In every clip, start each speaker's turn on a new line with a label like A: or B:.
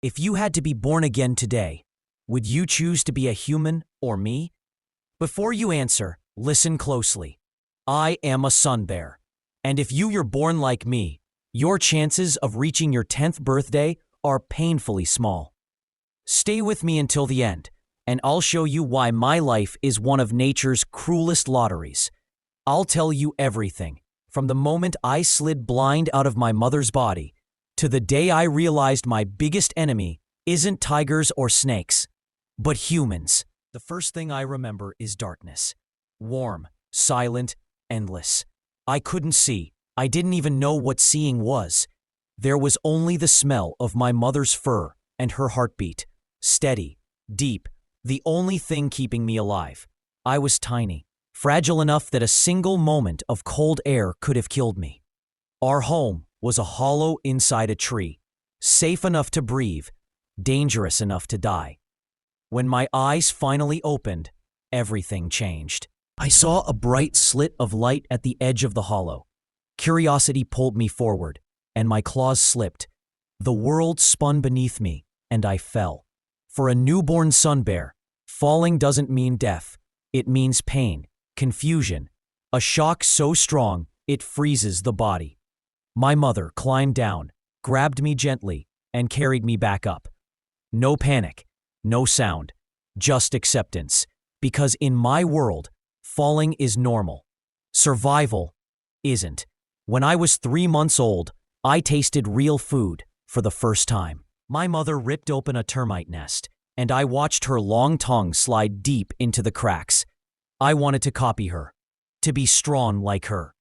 A: If you had to be born again today, would you choose to be a human or me? Before you answer, listen closely. I am a sun bear, and if you're born like me, your chances of reaching your 10th birthday are painfully small. Stay with me until the end, and I'll show you why my life is one of nature's cruelest lotteries. I'll tell you everything, from the moment I slid blind out of my mother's body to the day I realized my biggest enemy isn't tigers or snakes, but humans. The first thing I remember is darkness. Warm, silent, endless. I couldn't see. I didn't even know what seeing was. There was only the smell of my mother's fur and her heartbeat. Steady, deep, the only thing keeping me alive. I was tiny, fragile enough that a single moment of cold air could have killed me. Our home was a hollow inside a tree, safe enough to breathe, dangerous enough to die. When my eyes finally opened, everything changed. I saw a bright slit of light at the edge of the hollow. Curiosity pulled me forward, and my claws slipped. The world spun beneath me, and I fell. For a newborn sun bear, falling doesn't mean death. It means pain, confusion, a shock so strong it freezes the body. My mother climbed down, grabbed me gently, and carried me back up. No panic, no sound, just acceptance. Because in my world, falling is normal. Survival isn't. When I was 3 months old, I tasted real food for the first time. My mother ripped open a termite nest, and I watched her long tongue slide deep into the cracks. I wanted to copy her, to be strong like her.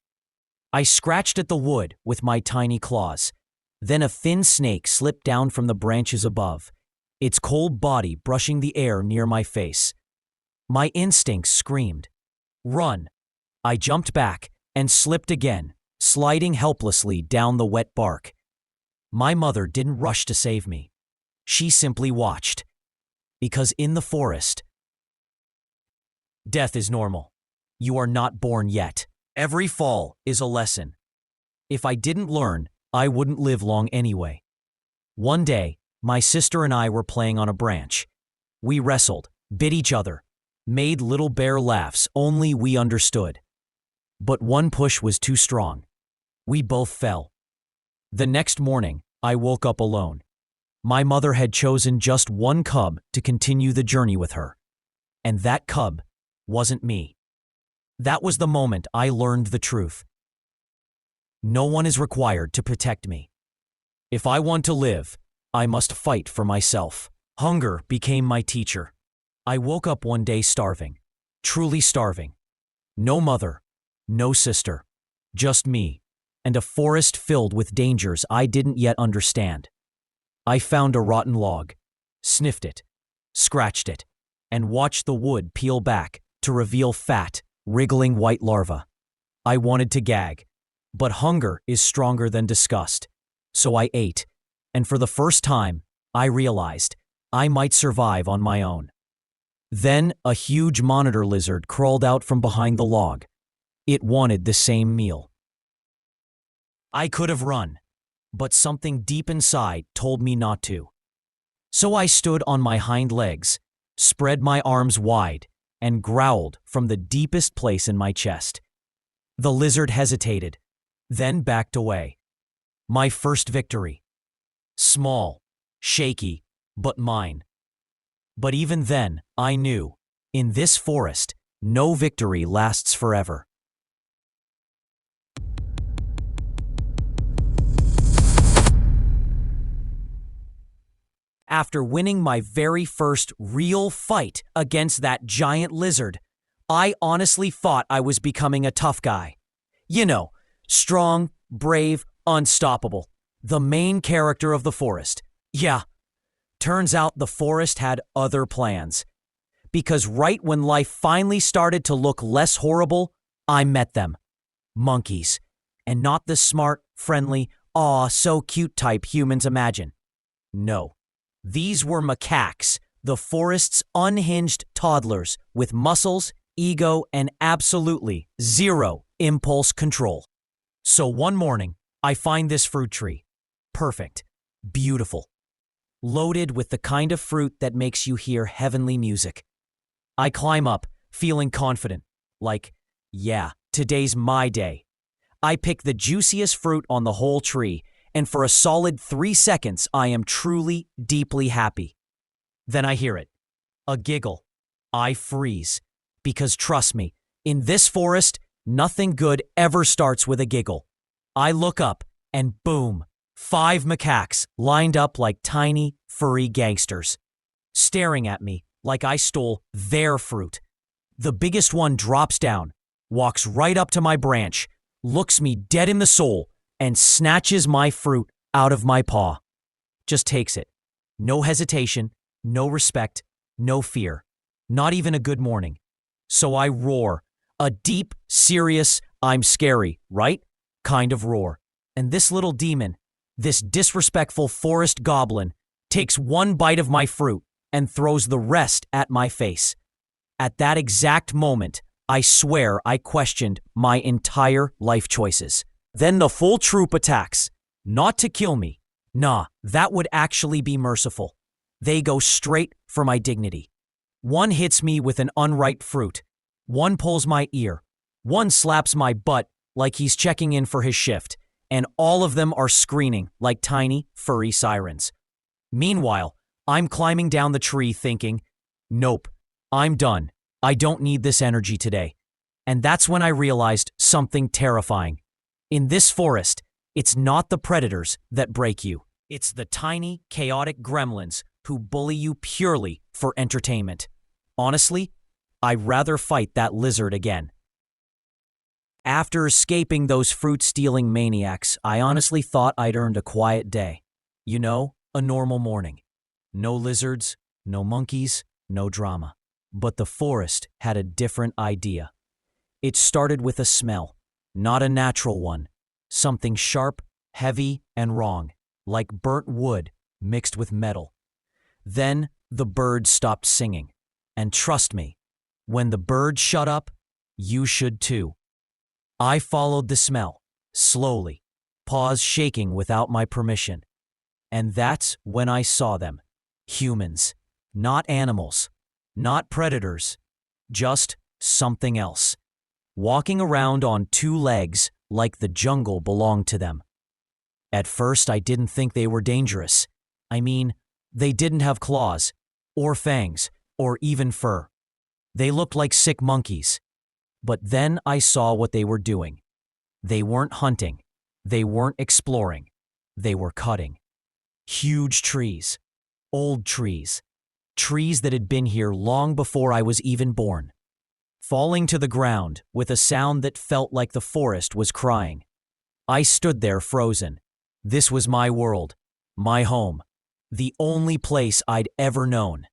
A: I scratched at the wood with my tiny claws. Then a thin snake slipped down from the branches above, its cold body brushing the air near my face. My instincts screamed, "Run!" I jumped back and slipped again, sliding helplessly down the wet bark. My mother didn't rush to save me. She simply watched. Because in the forest, death is normal. You are not born yet. Every fall is a lesson. If I didn't learn, I wouldn't live long anyway. One day, my sister and I were playing on a branch. We wrestled, bit each other, made little bear laughs only we understood. But one push was too strong. We both fell. The next morning, I woke up alone. My mother had chosen just one cub to continue the journey with her. And that cub wasn't me. That was the moment I learned the truth. No one is required to protect me. If I want to live, I must fight for myself. Hunger became my teacher. I woke up one day starving, truly starving. No mother, no sister, just me, and a forest filled with dangers I didn't yet understand. I found a rotten log, sniffed it, scratched it, and watched the wood peel back to reveal fat, wriggling white larvae. I wanted to gag, but hunger is stronger than disgust. So I ate, and for the first time, I realized I might survive on my own. Then a huge monitor lizard crawled out from behind the log. It wanted the same meal. I could have run, but something deep inside told me not to. So I stood on my hind legs, spread my arms wide, and growled from the deepest place in my chest. The lizard hesitated, then backed away. My first victory. Small, shaky, but mine. But even then, I knew, in this forest, no victory lasts forever. After winning my very first real fight against that giant lizard, I honestly thought I was becoming a tough guy. You know, strong, brave, unstoppable. The main character of the forest. Yeah, turns out the forest had other plans. Because right when life finally started to look less horrible, I met them. Monkeys. And not the smart, friendly, aw, so cute type humans imagine. No. These were macaques, the forest's unhinged toddlers with muscles, ego, and absolutely zero impulse control. So one morning, I find this fruit tree. Perfect. Beautiful. loaded with the kind of fruit that makes you hear heavenly music. I climb up, feeling confident, like, yeah, today's my day. I pick the juiciest fruit on the whole tree, and for a solid 3 seconds, I am truly, deeply happy. Then I hear it. A giggle. I freeze. Because trust me, in this forest, nothing good ever starts with a giggle. I look up, and boom, 5 macaques lined up like tiny, furry gangsters, staring at me like I stole their fruit. The biggest one drops down, walks right up to my branch, looks me dead in the soul, and snatches my fruit out of my paw. Just takes it. No hesitation, no respect, no fear. Not even a good morning. So I roar. A deep, serious, I'm scary, right? Kind of roar. And this little demon, this disrespectful forest goblin, takes one bite of my fruit and throws the rest at my face. At that exact moment, I swear I questioned my entire life choices. Then the full troop attacks. Not to kill me. Nah, that would actually be merciful. They go straight for my dignity. One hits me with an unripe fruit. One pulls my ear. One slaps my butt like he's checking in for his shift. And all of them are screaming like tiny, furry sirens. Meanwhile, I'm climbing down the tree thinking, nope, I'm done. I don't need this energy today. And that's when I realized something terrifying. In this forest, it's not the predators that break you. It's the tiny, chaotic gremlins who bully you purely for entertainment. Honestly, I'd rather fight that lizard again. After escaping those fruit-stealing maniacs, I honestly thought I'd earned a quiet day. You know, a normal morning. No lizards, no monkeys, no drama. But the forest had a different idea. It started with a smell, not a natural one. Something sharp, heavy, and wrong, like burnt wood mixed with metal. Then the birds stopped singing. And trust me, when the birds shut up, you should too. I followed the smell, slowly, paws shaking without my permission. And that's when I saw them. Humans, not animals, not predators, just something else. Walking around on 2 legs like the jungle belonged to them. At first, I didn't think they were dangerous. I mean, they didn't have claws, or fangs, or even fur. They looked like sick monkeys. But then I saw what they were doing. They weren't hunting. They weren't exploring. They were cutting. Huge trees. Old trees. Trees that had been here long before I was even born. Falling to the ground with a sound that felt like the forest was crying. I stood there frozen. This was my world. My home. The only place I'd ever known.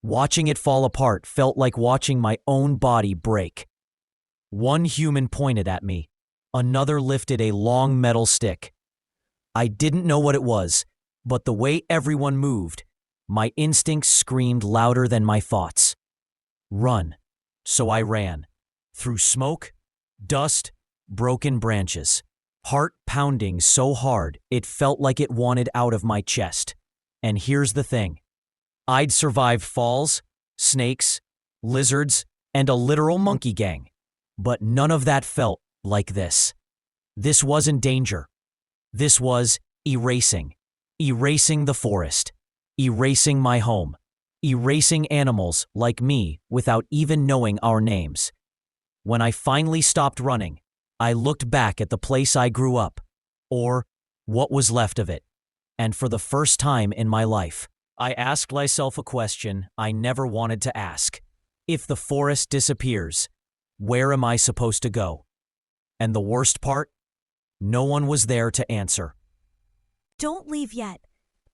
A: Watching it fall apart felt like watching my own body break. One human pointed at me. Another lifted a long metal stick. I didn't know what it was, but the way everyone moved, my instincts screamed louder than my thoughts. Run. So I ran. Through smoke, dust, broken branches. Heart pounding so hard it felt like it wanted out of my chest. And here's the thing. I'd survived falls, snakes, lizards, and a literal monkey gang. But none of that felt like this. This wasn't danger. This was erasing. Erasing the forest. Erasing my home. Erasing animals like me without even knowing our names. When I finally stopped running, I looked back at the place I grew up, or what was left of it. And for the first time in my life, I asked myself a question I never wanted to ask. If the forest disappears, where am I supposed to go? And the worst part? No one was there to answer.
B: Don't leave yet.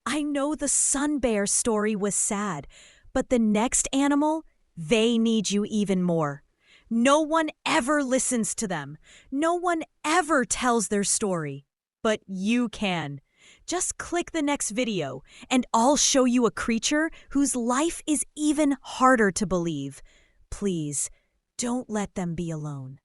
B: I know the sun bear story was sad, but the next animal, they need you even more. No one ever listens to them. No one ever tells their story. But you can. Just click the next video, and I'll show you a creature whose life is even harder to believe. Please, don't let them be alone.